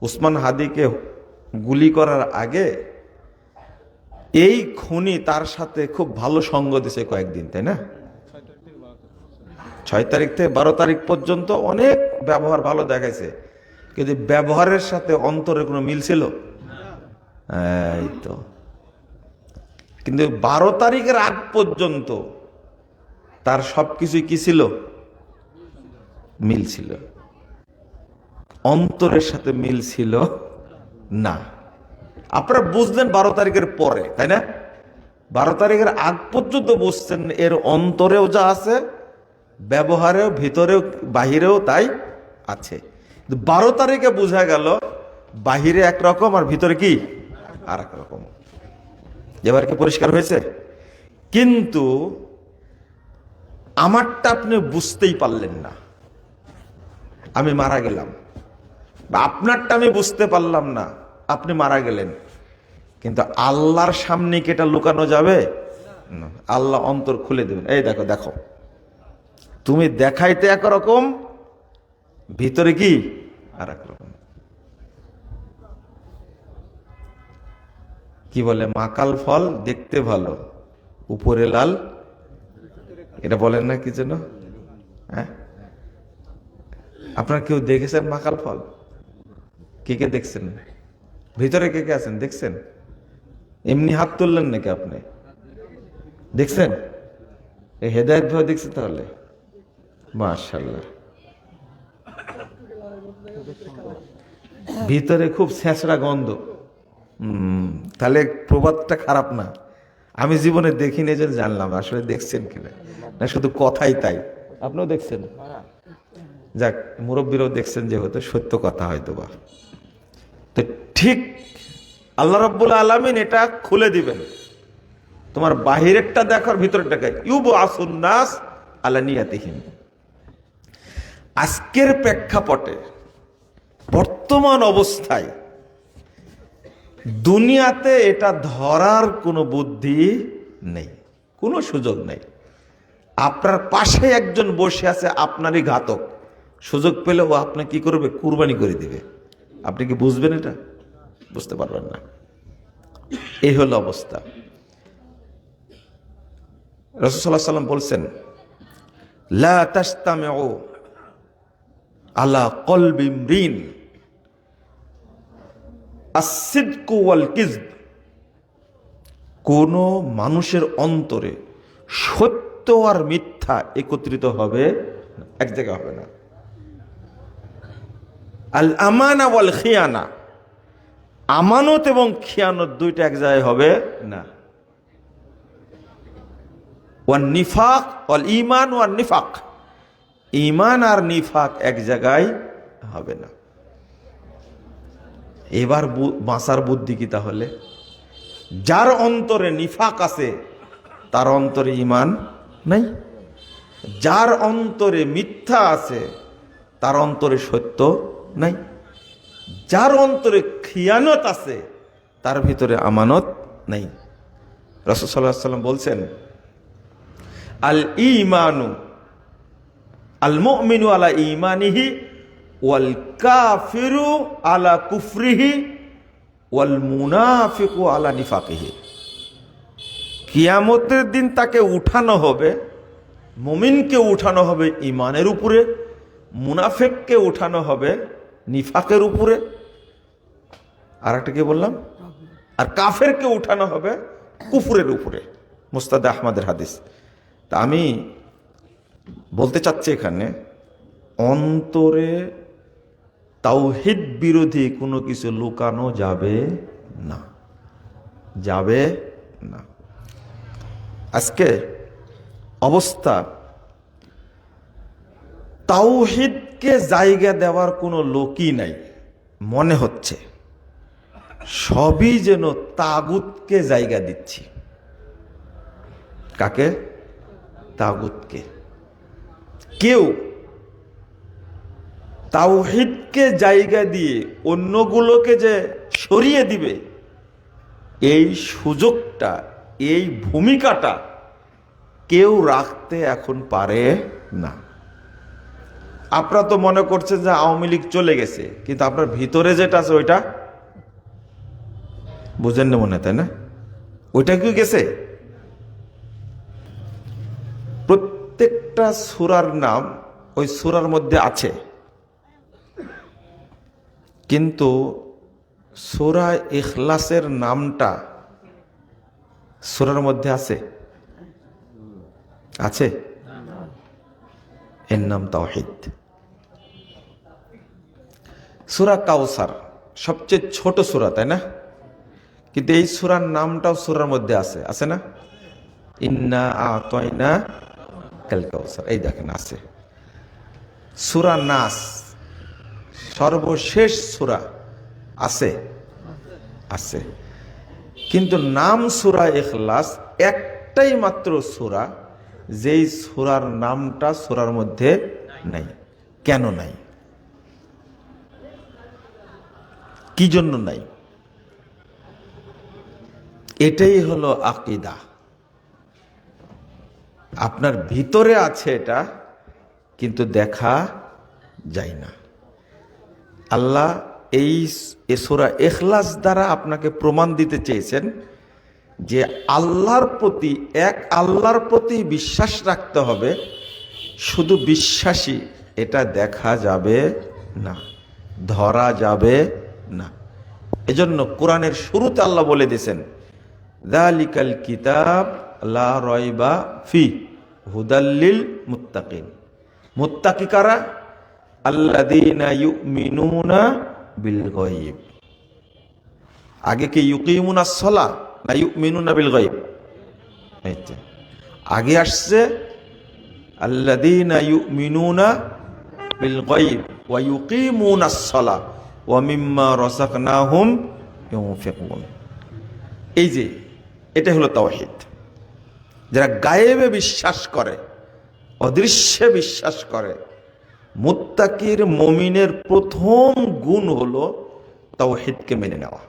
উসমান হাদিকে গুলি করার আগে এই খুনি তার সাথে খুব ভালো সঙ্গ দিছে কয়েকদিন, তাই না? 6 তারিখ থেকে 12 তারিখ পর্যন্ত অনেক ব্যবহার ভালো দেখাইছে, কিন্তু ব্যবহারের সাথে অন্তরের কোনো মিল ছিল? এই তো। কিন্তু 12 তারিখের আগ পর্যন্ত তার সবকিছুই কি ছিল? মিল ছিল। অন্তরের সাথে মিল ছিল না। আপনারা বুঝলেন 12 তারিখের পরে, তাই না? 12 তারিখের আগ পর্যন্ত বুঝছেন এর অন্তরেও যা আছে, ব্যবহারেও, ভিতরেও, বাহিরেও তাই আছে। 12 তারিখে বোঝা গেল বাহিরে একরকম আর ভিতরে কি আর এক রকম। এবার কি পরিষ্কার হয়েছে? কিন্তু আমারটা আপনি বুঝতেই পারলেন না, আমি মারা গেলাম। বা আপনারটা আমি বুঝতে পারলাম না, আপনি মারা গেলেন। কিন্তু আল্লাহর সামনে কি এটা লুকানো যাবে না? আল্লাহ অন্তর খুলে দেবেন। এই দেখো দেখো, তুমি দেখাইতে একরকম, ভিতরে কি আর এক রকম। কি বলে, মাকাল ফল দেখতে ভালো, উপরে লাল, এটা বলেন না কি যেন? হ্যাঁ, আপনারা কেউ দেখেছেন মাকাল ফল? কে কে দেখছেন? ভিতরে কে কে আছেন দেখছেন? এমনি হাত তুললেন নাকি আপনি? দেখছেন? এই হেদায়েত ভাবে দেখছেন তাহলে? মাশাআল্লাহ। ভিতরে খুব ছেঁচড়া গন্ধ। তাহলে প্রবাদটা খারাপ না। আমি জীবনে দেখিনি, যে জানলাম আসলে দেখছেন কিনা, না শুধু কথাই তাই। আপনিও দেখছেন? যাক, মুরব্বীরাও দেখছেন, যেহেতু সত্য কথা হয়তো বা। তো ঠিক আল্লাহ রাব্বুল আলামিন এটা খুলে দিবেন। তোমার বাহিরেরটা দেখার, ভিতরেরটাকে ইউবআসুন নাস আলা নিয়াতিহিম। আজকের প্রেক্ষাপটে, বর্তমান অবস্থায় দুনিয়াতে এটা ধরার কোনো বুদ্ধি নেই, কোনো সুযোগ নেই। আপনার পাশে একজন বসে আছে, আপনারই ঘাতক, সুযোগ পেলে ও আপনি কি করবে? কুরবানি করে দিবে। আপনি কি বুঝবেন এটা? বুঝতে পারবেন না। এই হলো অবস্থা। রাসূল সাল্লাল্লাহু আলাইহি ওয়াসাল্লাম বলছেন, লা তাসতামিউ আলা কলবি ইমরিন আস-সিদকু ওয়াল কিযব। কোন মানুষের অন্তরে সত্য আর মিথ্যা একত্রিত হবে না, এক জায়গায় হবে না। আল আমানা ওয়াল খিয়ানা, আমানত এবং খিয়ানত দুইটা এক জায়গায় হবে না। ওয়ান নিফাক ওয়াল ঈমান ওয়ান নিফাক, ঈমান আর নিফাক এক জায়গায় হবে না। এবার বাঁচার বুদ্ধি কি তাহলে? যার অন্তরে নিফাক আছে তার অন্তরে ঈমান নাই, যার অন্তরে মিথ্যা আছে তার অন্তরে সত্য নাই, যার অন্তরে খিয়ানত আছে তার ভিতরে আমানত নাই। রাসূল সাল্লাল্লাহু আলাইহি ওয়াসাল্লাম বলছেন, আল ঈমানু আল মুমিনু আলা ঈমানিহি ওয়াল কাফিরু আলা কুফরিহি ওয়াল মুনাফিকু আলা নিফাকিহি। কিয়ামতের দিন তাকে উঠানো হবে, মুমিনকে উঠানো হবে ঈমানের উপরে, মুনাফিককে উঠানো হবে নিফাকের উপরে, আর একটা কি বললাম, আর কাফেরকে উঠানো হবে কুফরের উপরে। মুস্তাদ আহমদের হাদিস। তা আমি বলতে চাচ্ছি এখানে, অন্তরে তাওহীদ বিরোধী কোনো কিছু লুকানো যাবে না, যাবে না। আজকে অবস্থা, তাওহীদকে জায়গা দেওয়ার কোনো লোকই নাই মনে হচ্ছে, সবই যেন তাগুতকে জায়গা দিচ্ছি। কাকে? তাগুতকে। কেউ তাওহীদকে জায়গা দিয়ে অন্যগুলোকে যে সরিয়ে দিবে, এই সুযোগটা, এই ভূমিকাটা কেউ রাখতে এখন পারে না। আপনারা তো মনে করছেন যে আওয়ামী লীগ চলে গেছে, কিন্তু আপনার ভিতরে যেটা আছে ওইটা বুঝেন না মনে হয়, তাই না? ওইটা কি গেছে? প্রত্যেকটা সূরার নাম ওই সূরার মধ্যে আছে, কিন্তু সূরা ইখলাসের নামটা সূরার মধ্যে আছে? আছে? এর নাম তাওহীদ। সূরা কাউসার সবচেয়ে ছোট সূরা, তাই না? কিন্তু এই সূরার নামটাও সূরার মধ্যে আছে, আছে না? ইন্না আ'তাইনা কাল কাউসার, এই দেখেন আছে। সূরা নাস সর্বশেষ সূরা, আছে? আছে। কিন্তু নাম সূরা ইখলাস একটাই মাত্র সূরা, যেই সূরার নামটা সূরার মধ্যে নাই। কেন নাই? কি জন্য নাই? এটাই হলো আকীদা। আপনার ভিতরে আছে এটা, কিন্তু দেখা যায় না। আল্লাহ এই সূরা ইখলাস দ্বারা আপনাকে প্রমাণ দিতে চেয়েছেন যে আল্লাহর প্রতি, এক আল্লাহর প্রতি বিশ্বাস রাখতে হবে। শুধু বিশ্বাসী, এটা দেখা যাবে না, ধরা যাবে না। এজন্য কোরআনের শুরুতে আল্লাহ বলে দিয়েছেন, যালিকাল কিতাব লা রাইবা ফি হুদাল্লিল মুত্তাকিন। মুত্তাকি কারা? আল্লাযীনা ইউমিনুনা বিল গায়ব। আগে কি ইউকিমুনাস সালাহ না ইউমিনুনা বিল গায়ব? আগে আসছে আল্লাযীনা ইউমিনুনা বিল গায়ব ওয়া ইউকিমুনাস সালাহ ওয়া মিম্মা রাযাকনাহুম ইউনফিকুন। এই যে এটা হলো তাওহীদ। যারা গায়েবে বিশ্বাস করে, অদৃশ্যে বিশ্বাস করে, মুত্তাকির মুমিনের প্রথম গুণ হলো তাওহীদকে মেনে নেওয়া।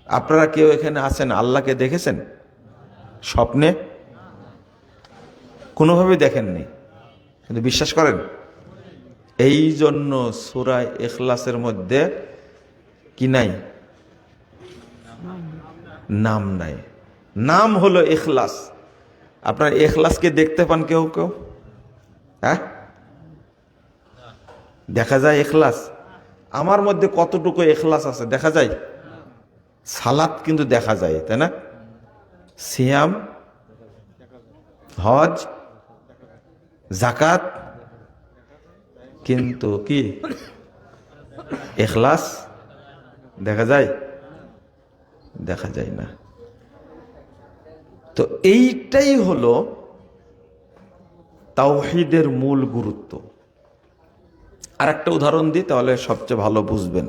আপনারা কেউ এখানে আছেন আল্লাহকে দেখেছেন স্বপ্নে? কোনোভাবেই দেখেননি, কিন্তু বিশ্বাস করেন। এই জন্য সূরা ইখলাসের মধ্যে কি নাই? নাম নাই। নাম হলো ইখলাস। আপনার ইখলাসকে দেখতে পান কেউ কেউ? হ্যাঁ, দেখা যায় ইখলাস? আমার মধ্যে কতটুকু ইখলাস আছে দেখা যায়? সালাত কিন্তু দেখা যায়, তাই না? সিয়াম, হজ, যাকাত, কিন্তু কি ইখলাস দেখা যায়? দেখা যায় না। তো এইটাই হলো তাওহীদের মূল গুরুত্ব। আর একটা উদাহরণ দিই, তাহলে সবচেয়ে ভালো বুঝবেন।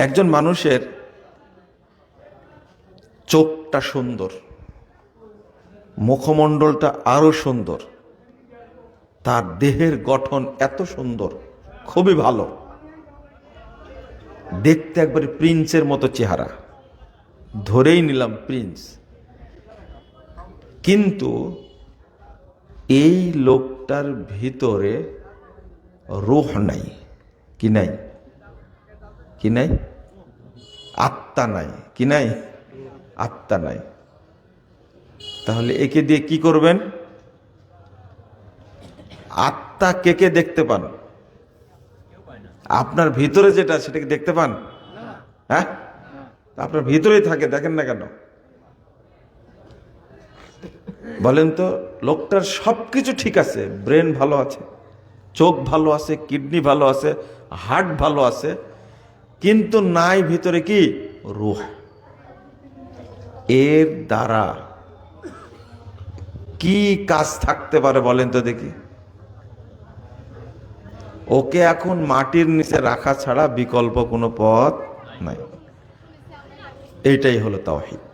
একজন মানুষের চোখটা সুন্দর, মুখমণ্ডলটা আরো সুন্দর, তার দেহের গঠন এত সুন্দর, খুবই ভালো, দেখতে একবারে প্রিন্সের মতো চেহারা, ধরেই নিলাম প্রিন্স। কিন্তু এই লোকটার ভিতরে রূহ নাই। কি নাই? কি নাই? আত্মা নাই। কি নাই? আত্মা নাই। তাহলে একে দিয়ে কি করবেন? আত্মা কে কে দেখতে পান? আপনার ভিতরে যেটা, সেটাকে দেখতে পান? হ্যাঁ, আপনার ভিতরেই থাকে, দেখেন না কেন? বলেন তো, লোকটার সবকিছু ঠিক আছে, ব্রেন ভালো আছে, চোখ ভালো আছে, কিডনি ভালো আছে, হার্ট ভালো আছে, কিন্তু নাই ভিতরে কি? রূহ। এর দ্বারা কি কাজ থাকতে পারে বলেন তো দেখি? ওকে এখন মাটির নিচে রাখা ছাড়া বিকল্প কোনো পথ নাই। এইটাই হলো তাওহীদ।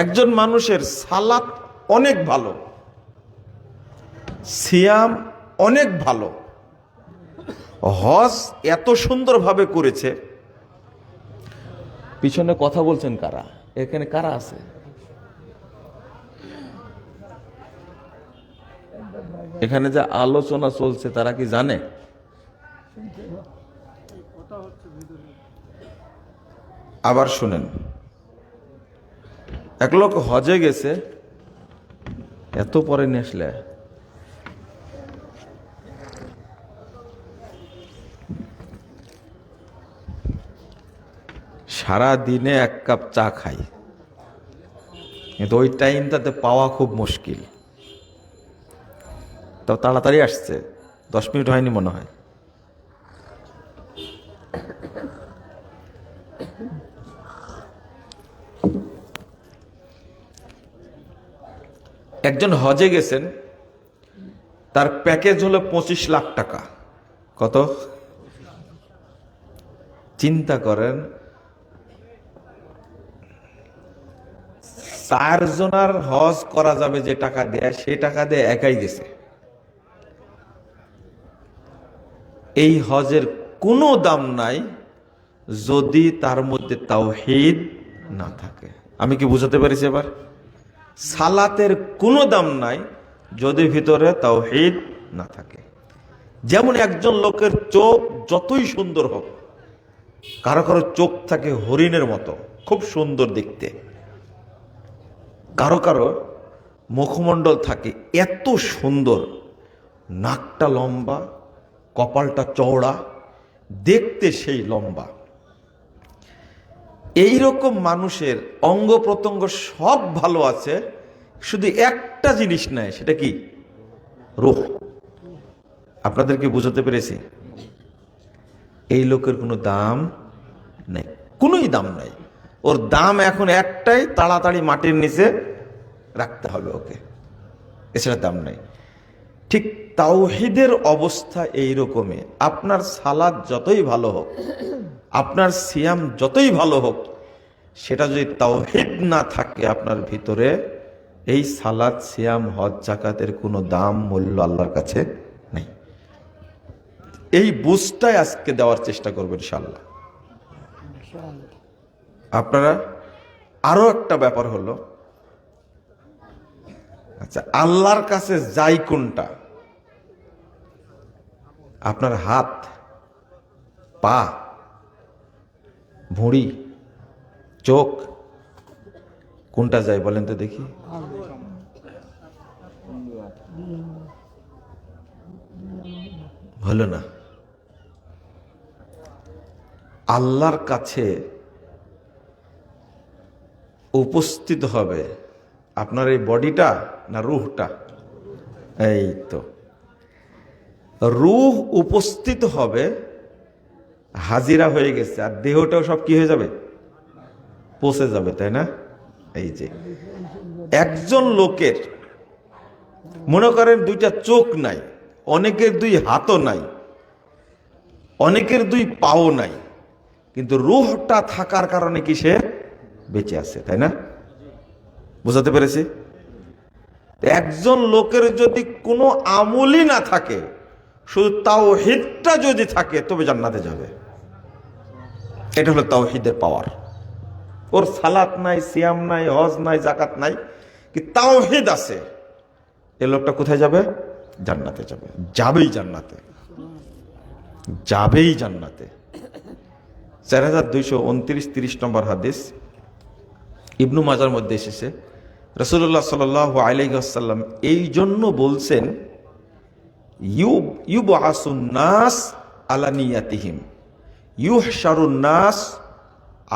একজন মানুষের সালাত অনেক ভালো, সিয়াম অনেক ভালো, হজ এত সুন্দরভাবে করেছে। পিছনে কথা বলছেন কারা? এখানে কারা আছে? এখানে যে আলোচনা চলছে তারা কি জানে? আবার শুনেন, এক লোক হজে গেছে, এত পরে নিয়ে আসলে সারা দিনে এক কাপ চা খাই, কিন্তু ওই টাইমটাতে পাওয়া খুব মুশকিল। তো তাড়াতাড়ি আসছে, 10 মিনিট হয়নি মনে হয়। একজন হজে গেছেন, তার প্যাকেজ হলো 25 লাখ টাকা। কত? চিন্তা করেন, 4 জনের হজ করা যাবে যে টাকা দেয়, সেই টাকা দিয়ে একাই গেছে। এই হজের কোনো দাম নাই যদি তার মধ্যে তাওহীদ না থাকে। আমি কি বুঝাতে পারিছি এবার? সালাতের কোনো দাম নাই যদি ভিতরে তাওহীদ না থাকে। যেমন একজন লোকের চোখ যতই সুন্দর হোক, কারো কারো চোখ থাকে হরিণের মতো, খুব সুন্দর দেখতে, কারো কারো মুখমণ্ডল থাকে এত সুন্দর, নাকটা লম্বা, কপালটা চওড়া, দেখতে সেই লম্বা। এই রকম মানুষের অঙ্গ প্রত্যঙ্গ সব ভালো আছে, শুধু একটা জিনিস নাই, সেটা কি? রূহ। আপনাদেরকে বুঝাতে পেরেছি? এই লোকের কোনো দাম নেই, কোনোই দাম নাই। ওর দাম এখন একটাই, তাড়াতাড়ি মাটির নিচে রাখতে হবে ওকে, এছাড়া দাম নাই। ঠিক তাওহীদের অবস্থা এই রকমই। আপনার সালাত যতই ভালো হোক, আপনার সিয়াম যতই ভালো হোক, সেটা যদি তাওহীদ না থাকে আপনার ভিতরে, এই সালাত, সিয়াম, হজ, যাকাতের কোনো দাম, মূল্য আল্লাহর কাছে নেই। এই বুঝটাই আজকে দেওয়ার চেষ্টা করবেন ইনশাআল্লাহ। আপনারা আরো একটা ব্যাপার হলো, আচ্ছা, আল্লাহর কাছে যাই কোনটা? আপনার হাত, পা, ভুঁড়ি, চোখ, কোনটা যায় বলেন তো দেখি? হলো না। আল্লাহর কাছে উপস্থিত হবে আপনার এই বডিটা না রূহটা? এই তো, রূহ উপস্থিত হবে, হাজিরা হয়ে গেছে, আর দেহটাও সব কি হয়ে যাবে? পচে যাবে, তাই না? এই যে একজন লোকের মনে করেন 2টা চোখ নাই, অনেকের 2 হাতও নাই, অনেকের 2 পাও নাই, কিন্তু রূহটা থাকার কারণে কি সে বেঁচে আছে, তাই না? বুঝাতে পেরেছি? একজন লোকের যদি কোনো আমলই না থাকে, শুধু তাওহীদটা যদি থাকে, তবে জান্নাতে যাবে। এটা হলো তাওহীদের পাওয়ার। ওর সালাত নাই, সিয়াম নাই, হজ নাই, যাকাত নাই, কি তাওহীদ আছে, এই লোকটা কোথায় যাবে? জান্নাতে যাবে। যাবেই জান্নাতে, যাবেই জান্নাতে। 4229 নম্বর হাদিস, ইবনু মাজার মধ্যে এসেছে, রাসূলুল্লাহ সাল্লাল্লাহু আলাইহি ওয়াসাল্লাম এই জন্য বলছেন, ইউবআসুন নাস আলা নিয়াতিহিম, ইউহশারুন নাস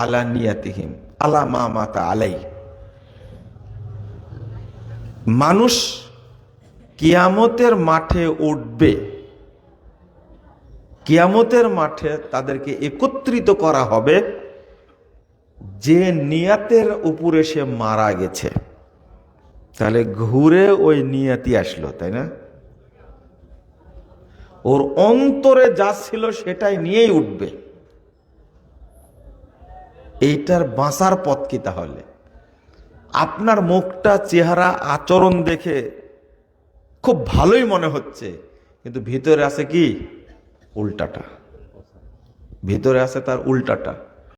আলা নিয়াতিহিম, আলা মা মাতা আলাই। মানুষ কিয়ামতের মাঠে উঠবে, কিয়ামতের মাঠে তাদেরকে একত্রিত করা হবে যে নিয়াতের উপরে সে মারা গেছে। তাহলে ঘুরে ওই নিয়াতি আসলো, তাই না? ওর অন্তরে যা ছিল সেটাই নিয়েই উঠবে। এইটার বাঁচার পথ কি তাহলে? আপনার মুখটা, চেহারা, আচরণ দেখে খুব ভালোই মনে হচ্ছে, কিন্তু ভিতরে আছে কি? উল্টাটা। ভিতরে আছে তার উল্টাটা।